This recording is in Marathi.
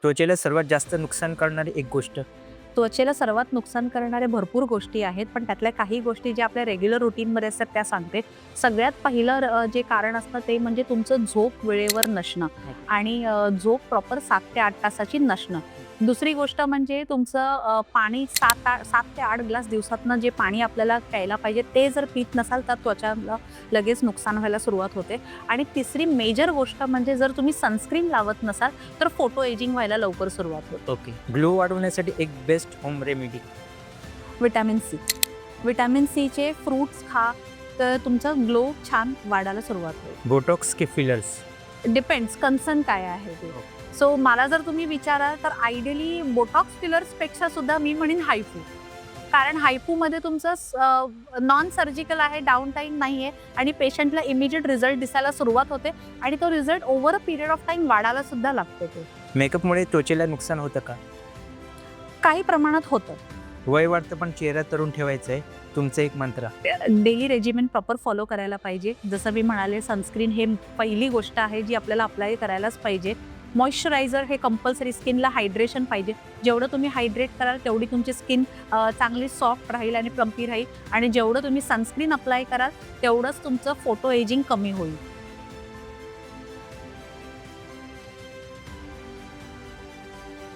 त्वचेला सर्वात जास्त नुकसान करणारी एक गोष्ट. त्वचेला सर्वात नुकसान करणाऱ्या भरपूर गोष्टी आहेत, पण त्यातल्या काही गोष्टी ज्या आपल्या रेग्युलर रुटीनमध्ये असतात त्या सांगते. सगळ्यात पहिलं जे कारण असतं ते म्हणजे तुमचं झोप वेळेवर नसणं आणि झोप प्रॉपर 7 ते 8 तासाची नसणं. दुसरी गोष्ट म्हणजे तुमचं पाणी 7 ते 8 ग्लास दिवसातनं जे पाणी आपल्याला प्यायला पाहिजे ते जर पीत नसाल तर त्वचाला लगेच नुकसान व्हायला सुरुवात होते. आणि तिसरी मेजर गोष्ट म्हणजे जर तुम्ही सनस्क्रीन लावत नसाल तर फोटो एजिंग व्हायला लवकर सुरुवात होते. ओके. ग्लो वाढवण्यासाठी एक best home remedy. Vitamin C. Vitamin सीचे फ्रूट्स खा, तर तुमचा ग्लो छान वाढायला सुरुवात होईल. बोटॉक्स की फिलर्स? डिपेंड्स कन्सर्न काय आहे ते. सो मला जर तुम्ही विचाराल तर आयडियली बोटॉक्स फिलर्सपेक्षा सुद्धा मी म्हणेन हायफू. कारण हायफूमध्ये तुमचं नॉन सर्जिकल आहे, डाऊन टाईम नाही आहे आणि पेशंटला इमिजिएट रिझल्ट दिसायला सुरुवात होते आणि तो result over a period of time वाढायला सुद्धा लागतो. तो मेकअपमुळे त्वचेला नुकसान होतं का? काही प्रमाणात होतं. वय वाढतं पण चेहरा तरुण ठेवायचा आहे, तुमचं एक मंत्र. डेली रेजिमेन प्रॉपर फॉलो करायला पाहिजे. जसं मी म्हणाले सनस्क्रीन हे पहिली गोष्ट आहे जी आपल्याला अप्लाय करायलाच पाहिजे. मॉइश्चरायझर हे कंपल्सरी, स्किनला हायड्रेशन पाहिजे. जेवढं तुम्ही हायड्रेट कराल तेवढी तुमची स्किन चांगली सॉफ्ट राहील आणि प्लम्पी राहील आणि जेवढं तुम्ही सनस्क्रीन अप्लाय कराल तेवढंच तुमचं फोटो एजिंग कमी होईल.